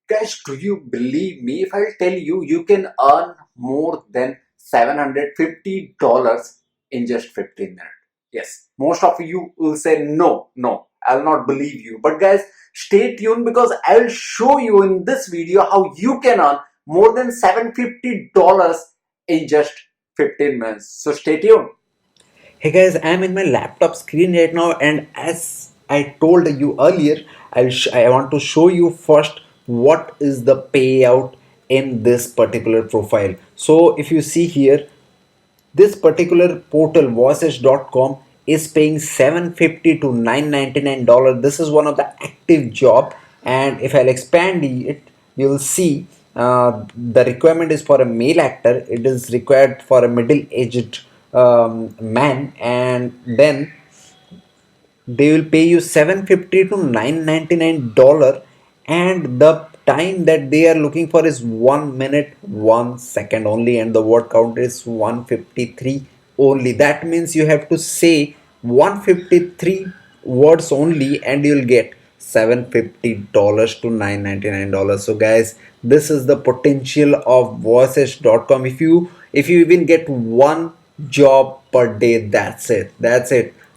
Guys, do you believe me if I tell you you can earn more than $750 in just 15 minutes? Yes, most of you will say no, I'll not believe you. But guys, stay tuned because I'll show you in this video how you can earn more than $750 in just 15 minutes. So stay tuned. Hey guys, I'm in my laptop screen right now, and as I told you earlier, I want to show you first what is the payout in this particular profile. So if you see here, this particular portal voices.com is paying 750 to 999 dollars. This is one of the active job, and if I'll expand it, you'll see the requirement is for a male actor. It is required for a middle-aged man, and then they will pay you 750 to 999 dollar, and the time that they are looking for is 1 minute 1 second only, and the word count is 153 only. That means you have to say 153 words only, and you'll get $750 to $999. So guys, this is the potential of voices.com. If you even get one job per day, that's it.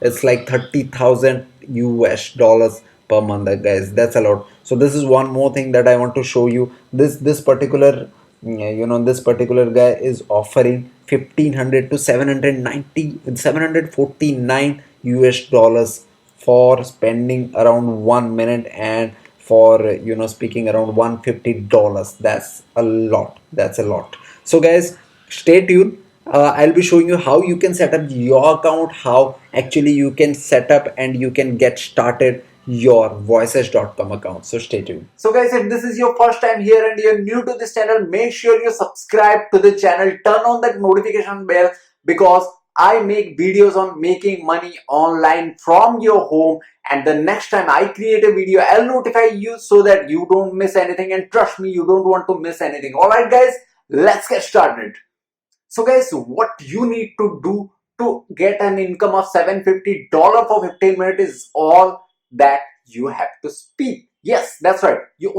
It's like 30,000 US dollars per month, guys. That's a lot. So this is one more thing that I want to show you. This particular, this particular guy is offering 1500 to 749 US dollars for spending around 1 minute, and for speaking around $150. That's a lot. So guys, stay tuned. I'll be showing you how you can set up your account, how actually you can set up and you can get started your voices.com account. So stay tuned. So guys, if this is your first time here and you're new to this channel, make sure you subscribe to the channel, turn on that notification bell, because I make videos on making money online from your home, and the next time I create a video, I'll notify you so that you don't miss anything, and trust me, you don't want to miss anything. Alright guys, let's get started. So guys, what you need to do to get an income of $750 for 15 minutes is all that you have to speak. Yes, that's right. You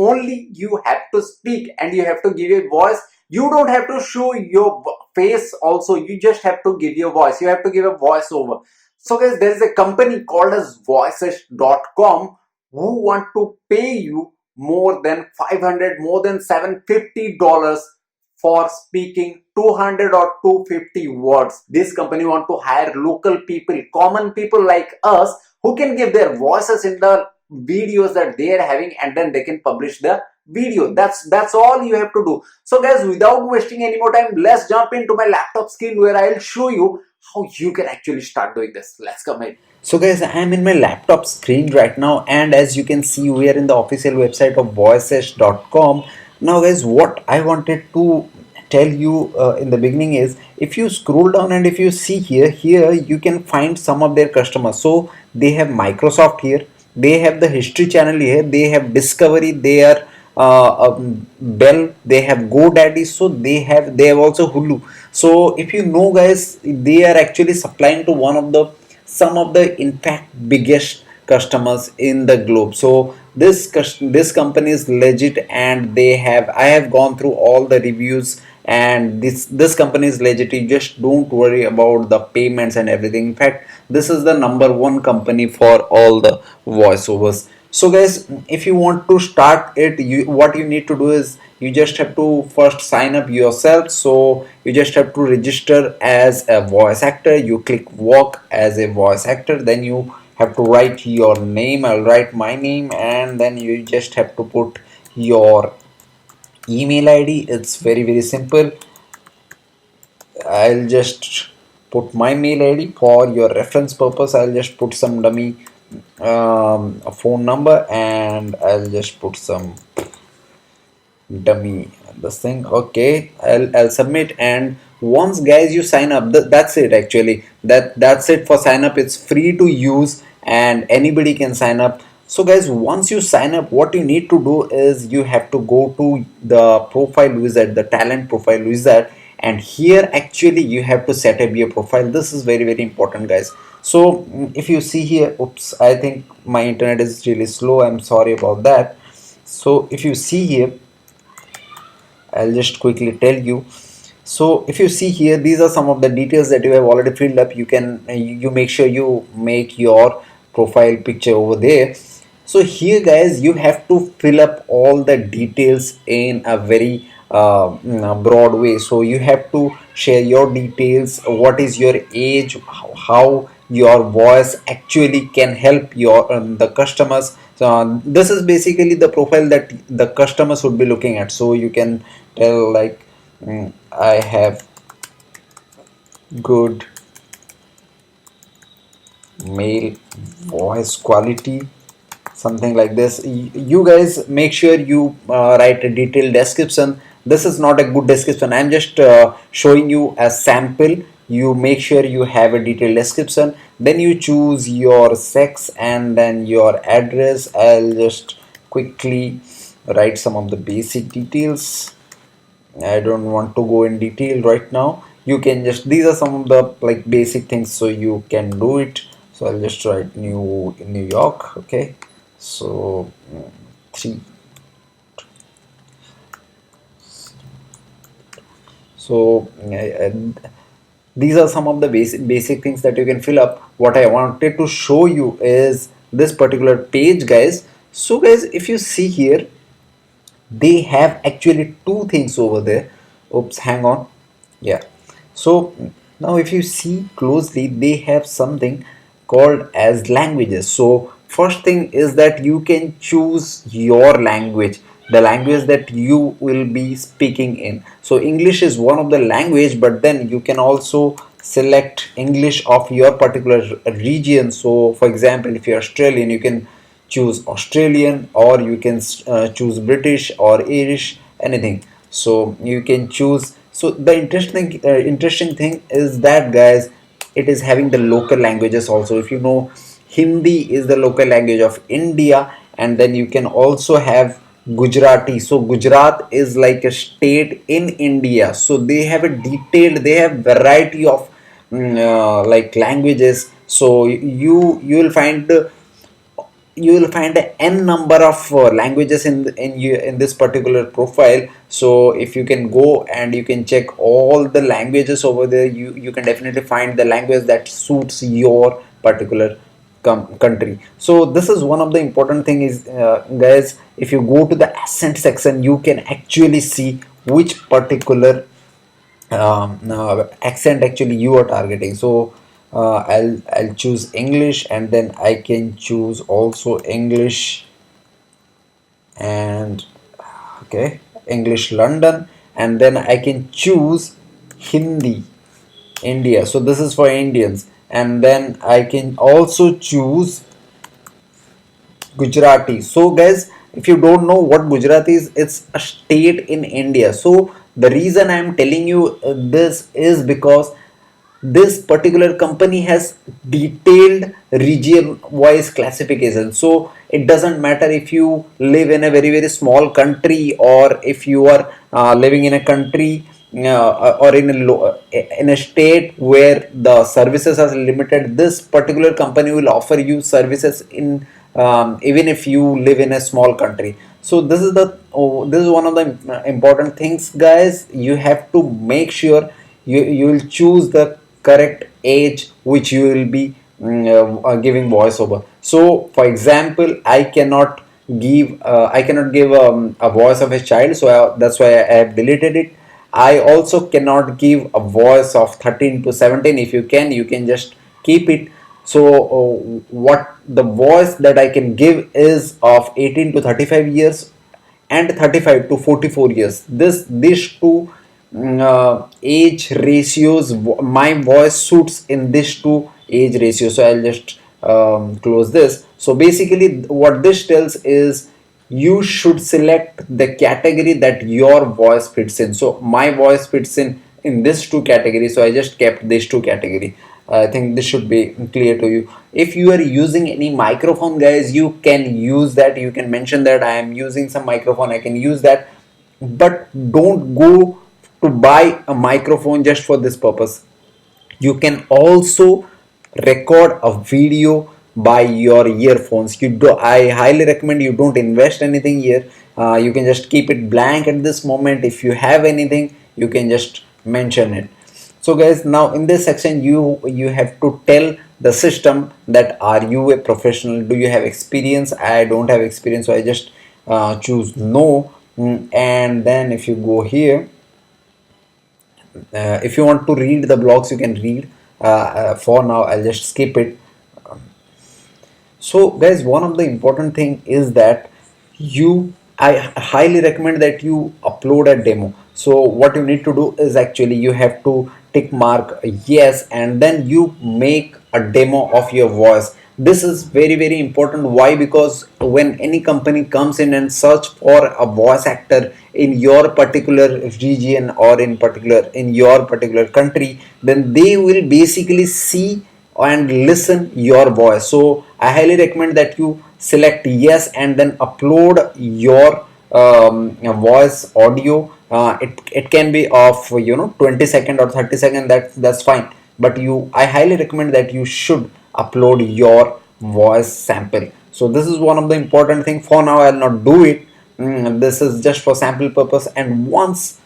have to speak, and you have to give a voice. You don't have to show your face also. You just have to give your voice. You have to give a voiceover. So guys, there is a company called as voices.com who want to pay you more than 500, more than $750 for speaking 200 or 250 words. This company want to hire local people, common people like us, who can give their voices in the videos that they are having, and then they can publish the video. That's all you have to do. So guys, without wasting any more time, let's jump into my laptop screen where I'll show you how you can actually start doing this. Let's come in. So guys, I'm in my laptop screen right now, and as you can see, we are in the official website of voices.com. Now guys, what I wanted to tell you in the beginning is, if you scroll down and if you see here you can find some of their customers. So they have Microsoft here, they have the History channel here, they have Discovery, they are Bell, they have GoDaddy, so they have also Hulu. So if you know guys, they are actually supplying to some of the in fact biggest customers in the globe. So this company is legit, and I have gone through all the reviews, and this company is legit. You just don't worry about the payments and everything. In fact, this is the number one company for all the voiceovers. So guys, if you want to start it, what you need to do is you just have to first sign up yourself. So you just have to register as a voice actor. You click work as a voice actor, then you have to write your name. I'll write my name, and then you just have to put your email ID. It's very simple. I'll just put my mail ID for your reference purpose. I'll just put some dummy a phone number, and I'll just put some dummy this thing. Okay, I'll submit, and once guys you sign up, that's it. Actually, that's it for sign up. It's free to use, and anybody can sign up. So guys, once you sign up, what you need to do is you have to go to the profile wizard, the talent profile wizard, and here actually you have to set up your profile. This is very important guys. So if you see here, oops, I think my internet is really slow, I'm sorry about that. So if you see here, I'll just quickly tell you. So if you see here, these are some of the details that you have already filled up. You can you make sure you make your profile picture over there. So here guys, you have to fill up all the details in a very broad way. So you have to share your details, what is your age, how your voice actually can help your the customers. So this is basically the profile that the customers would be looking at. So you can tell like, I have good male voice quality, something like this. You guys make sure you write a detailed description. This is not a good description, I'm just showing you a sample. You make sure you have a detailed description, then you choose your sex and then your address. I'll just quickly write some of the basic details. I don't want to go in detail right now. You can just, these are some of the like basic things, so you can do it. So I'll just write New York. Okay, so three. So these are some of the basic things that you can fill up. What I wanted to show you is this particular page, guys. So guys, if you see here, they have actually two things over there. Oops, hang on. Yeah, so now if you see closely, they have something called as languages. So first thing is that you can choose your language, the language that you will be speaking in. So English is one of the language, but then you can also select English of your particular region. So for example, if you're Australian, you can choose Australian, or you can choose British or Irish, anything. So you can choose. So the interesting thing is that, guys, it is having the local languages also. If you know, Hindi is the local language of India, and then you can also have Gujarati. So Gujarat is like a state in India. So they have a detailed, they have variety of like languages. So you will find you will find a n number of languages in this particular profile. So if you can go and you can check all the languages over there, you can definitely find the language that suits your particular country. So this is one of the important thing is, guys, if you go to the accent section, you can actually see which particular accent actually you are targeting. So I'll choose English, and then I can choose also English, and okay, English London, and then I can choose Hindi India. So this is for Indians, and then I can also choose Gujarati. So guys, if you don't know what Gujarati is, it's a state in India. So the reason I'm telling you this is because this particular company has detailed region wise classification. So it doesn't matter if you live in a very small country, or if you are living in a country or in a state where the services are limited. This particular company will offer you services in even if you live in a small country. So this is one of the important things, guys. You have to make sure you will choose the correct age which you will be giving voiceover. So for example, I cannot give a voice of a child, so that's why I have deleted it. I also cannot give a voice of 13 to 17. If you can just keep it. So what the voice that I can give is of 18 to 35 years and 35 to 44 years. These two age ratios, my voice suits in these two age ratios. So I'll just close this. So basically what this tells is you should select the category that your voice fits in. So my voice fits in this two categories, so I just kept these two category. I think this should be clear to you. If you are using any microphone, guys, you can use that. You can mention that I am using some microphone, I can use that. But don't go to buy a microphone just for this purpose. You can also record a video by your earphones. I highly recommend you don't invest anything here. You can just keep it blank at this moment. If you have anything, you can just mention it. So guys, now in this section you have to tell the system that are you a professional, do you have experience. I don't have experience, so I just choose no. And then if you go here, if you want to read the blogs, you can read. For now I'll just skip it. So guys, one of the important thing is that I highly recommend that you upload a demo. So what you need to do is actually you have to tick mark yes, and then you make a demo of your voice. This is very very important. Why? Because when any company comes in and search for a voice actor in your particular region or in particular in your particular country, then they will basically see and listen your voice. So I highly recommend that you select yes and then upload your voice audio. It can be of 20-second or 30-second, that's fine, but I highly recommend that you should upload your voice sample. So this is one of the important thing. For now I'll not do it. This is just for sample purpose. And once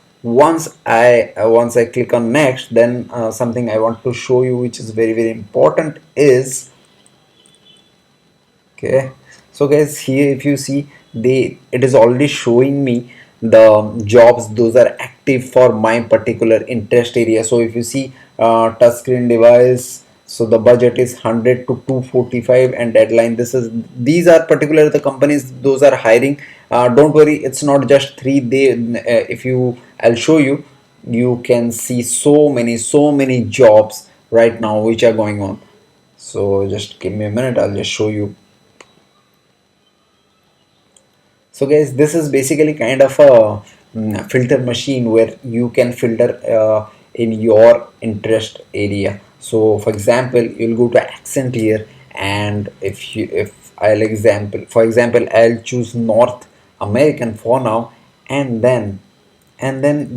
I click on next, then something I want to show you which is very very important is, okay, so guys, here if you see, it is already showing me the jobs those are active for my particular interest area. So if you see, touchscreen device, so the budget is 100 to 245 and deadline, these are particular the companies those are hiring. Don't worry, it's not just three. If you I'll show you, you can see so many jobs right now which are going on. So just give me a minute, I'll just show you. So guys, this is basically kind of a filter machine where you can filter in your interest area. So for example, you'll go to accent here, and if for example I'll choose North American for now. And then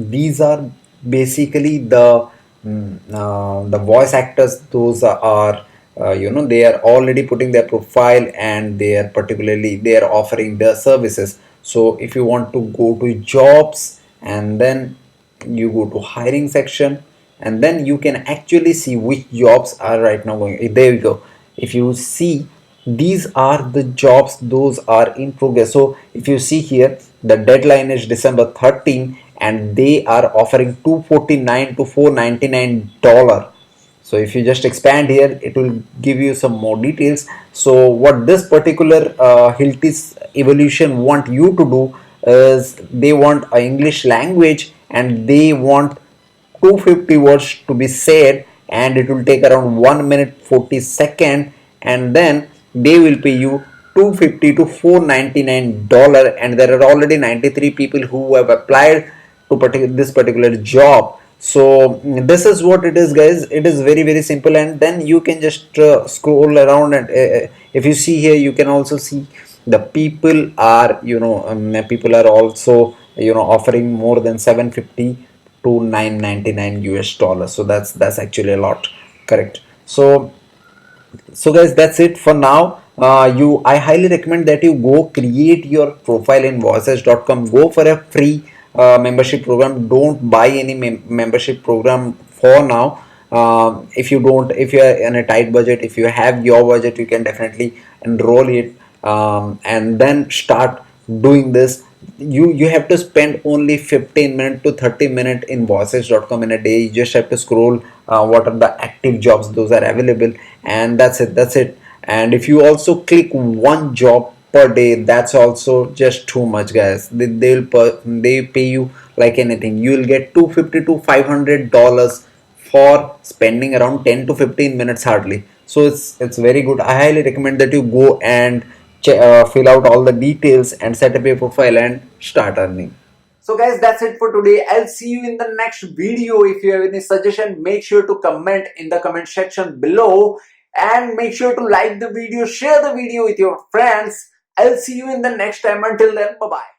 these are basically the voice actors. Those are they are already putting their profile, and they are offering their services. So if you want to go to jobs, and then you go to hiring section, and then you can actually see which jobs are right now going. There you go. If you see, these are the jobs those are in progress. So if you see here, the deadline is December 13, and they are offering 249 to 499 dollar. So if you just expand here, it will give you some more details. So what this particular Hiltis evolution want you to do is, they want a English language, and they want 250 words to be said, and it will take around 1 minute 40 second, and then they will pay you 250 to 499 dollar. And there are already 93 people who have applied to this particular job. So this is what it is, guys. It is very very simple. And then you can just scroll around, and if you see here, you can also see the people are also offering more than 750 to 999 US dollars. So that's actually a lot, correct? So guys, that's it for now. I highly recommend that you go create your profile in voices.com. Go for a free membership program. Don't buy any membership program for now. If you are in a tight budget, if you have your budget, you can definitely enroll it, and then start doing this. You have to spend only 15 minutes to 30 minutes in voices.com in a day. You just have to scroll what are the active jobs those are available, and that's it. And if you also click one job per day, that's also just too much, guys. They pay you like anything. You will get 250 to 500 dollars for spending around 10 to 15 minutes hardly. So it's very good. I highly recommend that you go and fill out all the details and set up your profile and start earning. So guys, that's it for today. I'll see you in the next video. If you have any suggestion, make sure to comment in the comment section below, and make sure to like the video, share the video with your friends. I'll see you in the next time. Until then, bye bye.